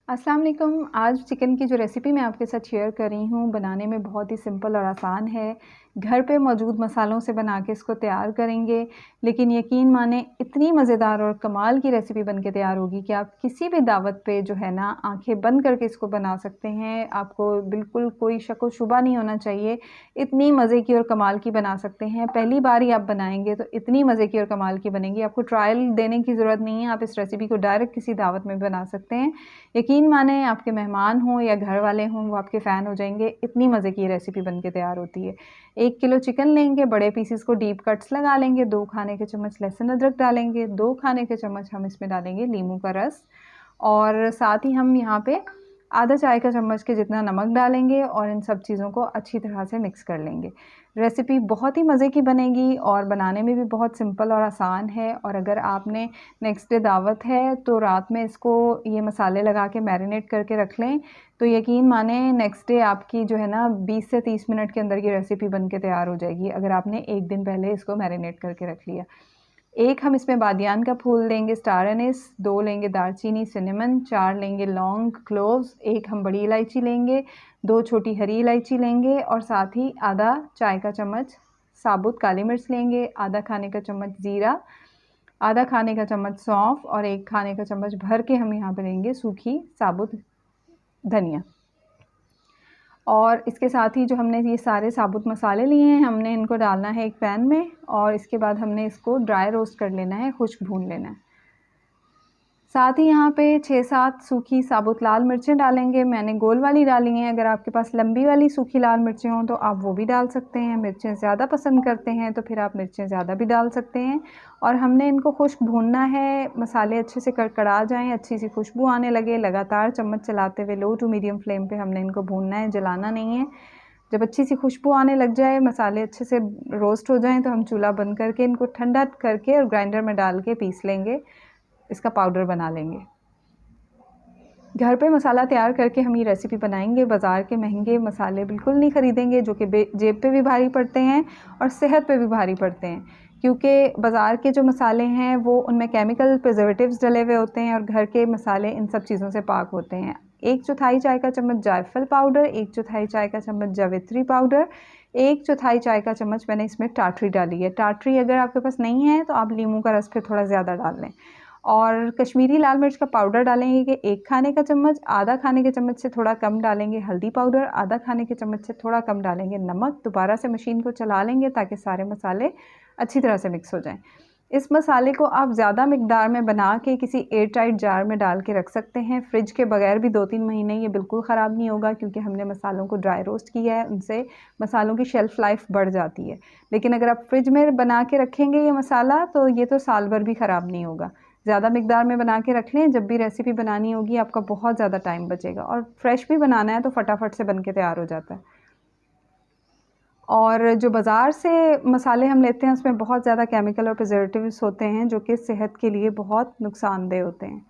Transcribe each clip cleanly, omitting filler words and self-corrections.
अस्सलाम वालेकुम। आज चिकन की जो रेसिपी मैं आपके साथ शेयर कर रही हूँ बनाने में बहुत ही सिंपल और आसान है। घर पे मौजूद मसालों से बना के इसको तैयार करेंगे, लेकिन यकीन माने इतनी मज़ेदार और कमाल की रेसिपी बन के तैयार होगी कि आप किसी भी दावत पे जो है ना आंखें बंद करके इसको बना सकते हैं। आपको बिल्कुल कोई शक व शुबा नहीं होना चाहिए, इतनी मज़े की और कमाल की बना सकते हैं। पहली बार ही आप बनाएंगे तो इतनी मज़े की और कमाल की बनेगी, आपको ट्रायल देने की ज़रूरत नहीं है। आप इस रेसिपी को डायरेक्ट किसी दावत में बना सकते हैं। यकीन माने आपके मेहमान हों या घर वाले हों, वो आपके फ़ैन हो जाएंगे। इतनी मज़े की रेसिपी बन के तैयार होती है। 1 किलो चिकन लेंगे, बड़े पीसेस को डीप कट्स लगा लेंगे, 2 खाने के चम्मच लहसुन अदरक डालेंगे, 2 खाने के चम्मच हम इसमें डालेंगे नींबू का रस, और साथ ही हम यहाँ पे आधा चाय का चम्मच के जितना नमक डालेंगे और इन सब चीज़ों को अच्छी तरह से मिक्स कर लेंगे। रेसिपी बहुत ही मज़े की बनेगी और बनाने में भी बहुत सिंपल और आसान है। और अगर आपने नेक्स्ट डे दावत है तो रात में इसको ये मसाले लगा के मैरिनेट करके रख लें, तो यकीन माने नेक्स्ट डे आपकी जो है ना 20 से 30 मिनट के अंदर ये रेसिपी बन के तैयार हो जाएगी, अगर आपने एक दिन पहले इसको मैरिनेट करके रख लिया। एक हम इसमें बादियान का फूल लेंगे, स्टार एनिस, 2 लेंगे दालचीनी सिनेमन, 4 लेंगे लौंग क्लोव्स, 1 हम बड़ी इलायची लेंगे, 2 छोटी हरी इलायची लेंगे और साथ ही आधा चाय का चम्मच साबुत काली मिर्च लेंगे, आधा खाने का चम्मच ज़ीरा, आधा खाने का चम्मच सौंफ और 1 खाने का चम्मच भर के हम यहाँ पे लेंगे सूखी साबुत धनिया। और इसके साथ ही जो हमने ये सारे साबुत मसाले लिए हैं, हमने इनको डालना है एक पैन में और इसके बाद हमने इसको ड्राई रोस्ट कर लेना है, खुश्क भून लेना है। साथ ही यहाँ पे 6-7 सूखी साबुत लाल मिर्चें डालेंगे, मैंने गोल वाली डाली हैं। अगर आपके पास लंबी वाली सूखी लाल मिर्चें हों तो आप वो भी डाल सकते हैं। मिर्चें ज़्यादा पसंद करते हैं तो फिर आप मिर्चें ज़्यादा भी डाल सकते हैं। और हमने इनको खुश्क भूनना है, मसाले अच्छे से कड़कड़ा जाएँ, अच्छी सी खुशबू आने लगे, लगातार चम्मच चलाते हुए लो टू मीडियम फ्लेम पे हमने इनको भूनना है, जलाना नहीं है। जब अच्छी सी खुशबू आने लग जाए, मसाले अच्छे से रोस्ट हो जाएँ तो हम चूल्हा बंद करके इनको ठंडा करके और ग्राइंडर में डाल के पीस लेंगे, इसका पाउडर बना लेंगे। घर पे मसाला तैयार करके हम ये रेसिपी बनाएंगे। बाज़ार के महंगे मसाले बिल्कुल नहीं ख़रीदेंगे जो कि जेब पे भी भारी पड़ते हैं और सेहत पे भी भारी पड़ते हैं, क्योंकि बाज़ार के जो मसाले हैं वो उनमें केमिकल प्रिजर्वेटिव्स डले हुए होते हैं और घर के मसाले इन सब चीज़ों से पाक होते हैं। 1/4 चाय का चम्मच जायफल पाउडर, 1/4 चाय का चम्मच जावित्री पाउडर, 1/4 चाय का चम्मच मैंने इसमें टाटरी डाली है। टाटरी अगर आपके पास नहीं है तो आप नींबू का रस फिर थोड़ा ज़्यादा डाल लें। और कश्मीरी लाल मिर्च का पाउडर डालेंगे कि 1 खाने का चम्मच, आधा खाने के चम्मच से थोड़ा कम डालेंगे हल्दी पाउडर, आधा खाने के चम्मच से थोड़ा कम डालेंगे नमक। दोबारा से मशीन को चला लेंगे ताकि सारे मसाले अच्छी तरह से मिक्स हो जाएं। इस मसाले को आप ज़्यादा मिकदार में बना के किसी एयर टाइट जार में डाल के रख सकते हैं। फ्रिज के बगैर भी 2-3 महीने ये बिल्कुल ख़राब नहीं होगा, क्योंकि हमने मसालों को ड्राई रोस्ट किया है, उनसे मसालों की शेल्फ़ लाइफ बढ़ जाती है। लेकिन अगर आप फ्रिज में बना के रखेंगे ये मसाला तो ये तो साल भर भी ख़राब नहीं होगा। ज़्यादा मिकदार में बना के रख लें, जब भी रेसिपी बनानी होगी आपका बहुत ज़्यादा टाइम बचेगा। और फ्रेश भी बनाना है तो फटाफट से बन के तैयार हो जाता है। और जो बाज़ार से मसाले हम लेते हैं उसमें बहुत ज़्यादा केमिकल और प्रिजर्वेटिव्स होते हैं जो कि सेहत के लिए बहुत नुकसानदेह होते हैं।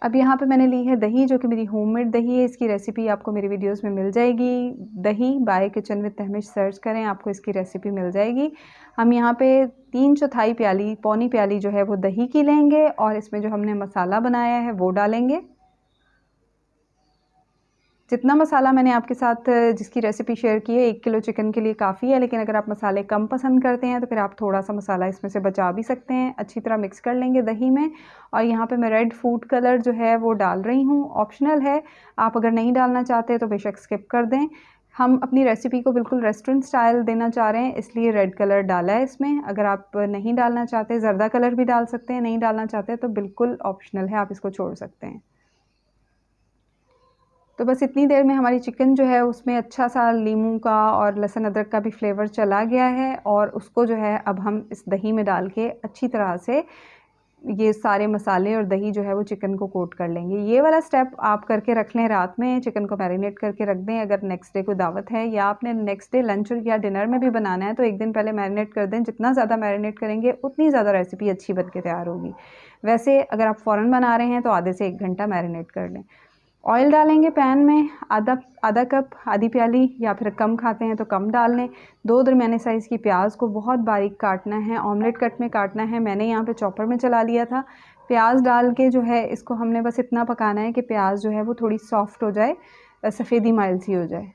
अब यहाँ पे मैंने ली है दही, जो कि मेरी होममेड दही है। इसकी रेसिपी आपको मेरी वीडियोस में मिल जाएगी। दही बाय किचन विद तहमिश सर्च करें, आपको इसकी रेसिपी मिल जाएगी। हम यहाँ पे 3/4 प्याली, पौनी प्याली जो है वो दही की लेंगे और इसमें जो हमने मसाला बनाया है वो डालेंगे। जितना मसाला मैंने आपके साथ जिसकी रेसिपी शेयर की है 1 किलो चिकन के लिए काफ़ी है, लेकिन अगर आप मसाले कम पसंद करते हैं तो फिर आप थोड़ा सा मसाला इसमें से बचा भी सकते हैं। अच्छी तरह मिक्स कर लेंगे दही में। और यहाँ पे मैं रेड फूड कलर जो है वो डाल रही हूँ, ऑप्शनल है, आप अगर नहीं डालना चाहते तो बेशक स्किप कर दें। हम अपनी रेसिपी को बिल्कुल रेस्टोरेंट स्टाइल देना चाह रहे हैं, इसलिए रेड कलर डाला है इसमें। अगर आप नहीं डालना चाहते, ज़र्दा कलर भी डाल सकते हैं, नहीं डालना चाहते तो बिल्कुल ऑप्शनल है, आप इसको छोड़ सकते हैं। तो बस इतनी देर में हमारी चिकन जो है उसमें अच्छा सा नींबू का और लहसुन अदरक का भी फ्लेवर चला गया है और उसको जो है अब हम इस दही में डाल के अच्छी तरह से ये सारे मसाले और दही जो है वो चिकन को कोट कर लेंगे। ये वाला स्टेप आप करके रख लें, रात में चिकन को मैरिनेट करके रख दें। अगर नेक्स्ट डे कोई दावत है या आपने नेक्स्ट डे लंच या डिनर में भी बनाना है तो एक दिन पहले मैरिनेट कर दें। जितना ज़्यादा मैरिनेट करेंगे उतनी ज़्यादा रेसिपी अच्छी बन के तैयार होगी। वैसे अगर आप फ़ौरन बना रहे हैं तो आधे से 1 घंटा मैरिनेट कर लें। ऑयल डालेंगे पैन में, आधा कप, आधी प्याली, या फिर कम खाते हैं तो कम डाल लें। 2 दरमियाने साइज़ की प्याज को बहुत बारीक काटना है, ऑमलेट कट में काटना है। मैंने यहाँ पे चॉपर में चला लिया था। प्याज डाल के जो है इसको हमने बस इतना पकाना है कि प्याज जो है वो थोड़ी सॉफ्ट हो जाए, सफ़ेदी माइल सी हो जाए।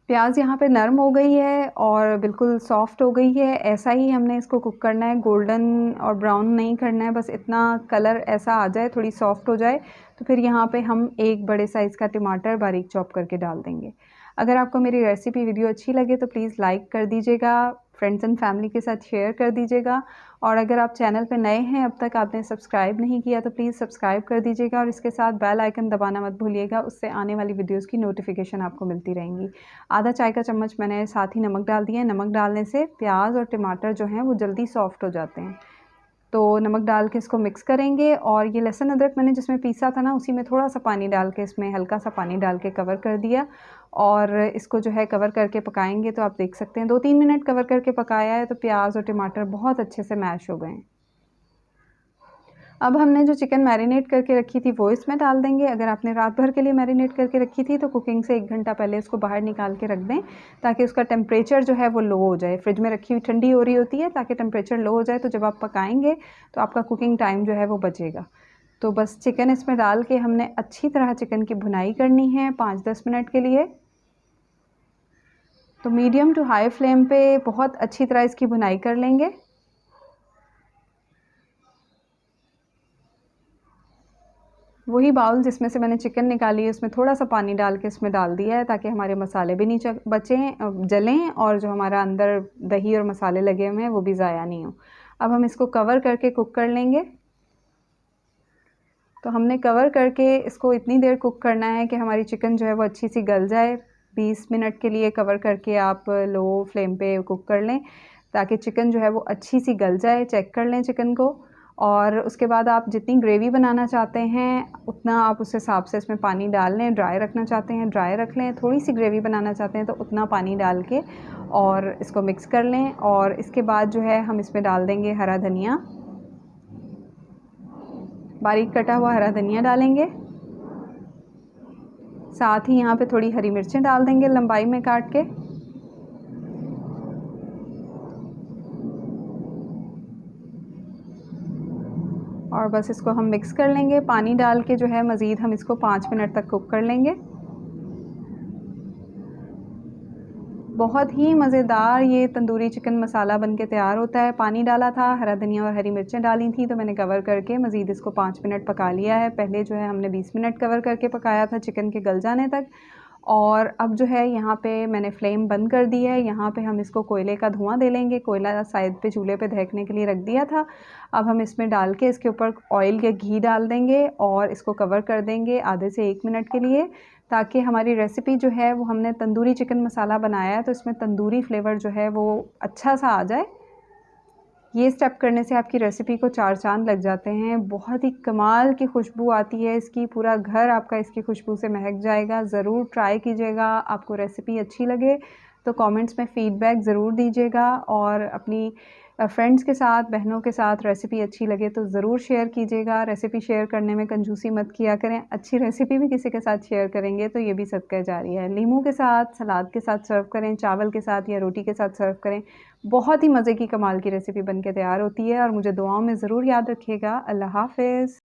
प्याज यहाँ पे नरम हो गई है और बिल्कुल सॉफ्ट हो गई है। ऐसा ही हमने इसको कुक करना है, गोल्डन और ब्राउन नहीं करना है, बस इतना कलर ऐसा आ जाए, थोड़ी सॉफ्ट हो जाए। तो फिर यहाँ पे हम एक बड़े साइज़ का टमाटर बारीक चॉप करके डाल देंगे। अगर आपको मेरी रेसिपी वीडियो अच्छी लगे तो प्लीज़ लाइक कर दीजिएगा, फ्रेंड्स एंड फैमिली के साथ शेयर कर दीजिएगा, और अगर आप चैनल पे नए हैं, अब तक आपने सब्सक्राइब नहीं किया तो प्लीज़ सब्सक्राइब कर दीजिएगा और इसके साथ बेल आइकन दबाना मत भूलिएगा, उससे आने वाली वीडियोस की नोटिफिकेशन आपको मिलती रहेंगी। आधा चाय का चम्मच मैंने साथ ही नमक डाल दिया है। नमक डालने से प्याज और टमाटर जो हैं वो जल्दी सॉफ्ट हो जाते हैं। तो नमक डाल के इसको मिक्स करेंगे, और ये लहसुन अदरक मैंने जिसमें पीसा था ना, उसी में थोड़ा सा पानी डाल के, इसमें हल्का सा पानी डाल के कवर कर दिया, और इसको जो है कवर करके पकाएंगे। तो आप देख सकते हैं 2-3 मिनट कवर करके पकाया है तो प्याज और टमाटर बहुत अच्छे से मैश हो गए हैं। अब हमने जो चिकन मैरिनेट करके रखी थी वो इसमें डाल देंगे। अगर आपने रात भर के लिए मैरिनेट करके रखी थी तो कुकिंग से 1 घंटा पहले उसको बाहर निकाल के रख दें, ताकि उसका टेम्परेचर जो है वो लो हो जाए। फ्रिज में रखी हुई ठंडी हो रही होती है ताकि टेम्परेचर लो हो जाए, तो जब आप पकाएंगे तो आपका कुकिंग टाइम जो है वो बचेगा। तो बस चिकन इसमें डाल के हमने अच्छी तरह चिकन की भुनाई करनी है 5-10 मिनट के लिए। तो मीडियम टू हाई फ्लेम पे बहुत अच्छी तरह इसकी भुनाई कर लेंगे। वही बाउल जिसमें से मैंने चिकन निकाली है उसमें थोड़ा सा पानी डाल के इसमें डाल दिया है, ताकि हमारे मसाले भी नहीं बचें, जलें, और जो हमारा अंदर दही और मसाले लगे हुए हैं वो भी ज़ाया नहीं हो। अब हम इसको कवर करके कुक कर लेंगे। तो हमने कवर करके इसको इतनी देर कुक करना है कि हमारी चिकन जो है वो अच्छी सी गल जाए। 20 मिनट के लिए कवर करके आप लो फ्लेम पे कुक कर लें, ताकि चिकन जो है वो अच्छी सी गल जाए। चेक कर लें चिकन को, और उसके बाद आप जितनी ग्रेवी बनाना चाहते हैं उतना आप उस हिसाब से इसमें पानी डाल लें। ड्राई रखना चाहते हैं ड्राई रख लें, थोड़ी सी ग्रेवी बनाना चाहते हैं तो उतना पानी डाल के और इसको मिक्स कर लें। और इसके बाद जो है हम इसमें डाल देंगे हरा धनिया, बारीक कटा हुआ हरा धनिया डालेंगे। साथ ही यहाँ पे थोड़ी हरी मिर्चें डाल देंगे लंबाई में काट के। और बस इसको हम मिक्स कर लेंगे। पानी डाल के जो है मज़ीद हम इसको 5 मिनट तक कुक कर लेंगे। बहुत ही मज़ेदार ये तंदूरी चिकन मसाला बन के तैयार होता है। पानी डाला था, हरा धनिया और हरी मिर्चें डाली थी, तो मैंने कवर करके मज़ीद इसको 5 मिनट पका लिया है। पहले जो है हमने 20 मिनट कवर करके पकाया था चिकन के गल जाने तक। और अब जो है यहाँ पे मैंने फ्लेम बंद कर दी है। यहाँ पे हम इसको कोयले का धुआं दे लेंगे। कोयला साइड पे चूल्हे पे दहकने के लिए रख दिया था। अब हम इसमें डाल के इसके ऊपर ऑयल या घी डाल देंगे और इसको कवर कर देंगे आधे से 1 मिनट के लिए, ताकि हमारी रेसिपी जो है वो, हमने तंदूरी चिकन मसाला बनाया है तो इसमें तंदूरी फ्लेवर जो है वो अच्छा सा आ जाए। ये स्टेप करने से आपकी रेसिपी को 4 चाँद लग जाते हैं। बहुत ही कमाल की खुशबू आती है इसकी, पूरा घर आपका इसकी खुशबू से महक जाएगा। ज़रूर ट्राई कीजिएगा। आपको रेसिपी अच्छी लगे तो कमेंट्स में फ़ीडबैक ज़रूर दीजिएगा, और अपनी फ्रेंड्स के साथ, बहनों के साथ रेसिपी अच्छी लगे तो ज़रूर शेयर कीजिएगा। रेसिपी शेयर करने में कंजूसी मत किया करें। अच्छी रेसिपी भी किसी के साथ शेयर करेंगे तो ये भी सदका जारिया है। लीमू के साथ, सलाद के साथ सर्व करें, चावल के साथ या रोटी के साथ सर्व करें। बहुत ही मज़े की कमाल की रेसिपी बन के तैयार होती है। और मुझे दुआओं में ज़रूर याद रखिएगा। अल्लाह हाफ़िज़।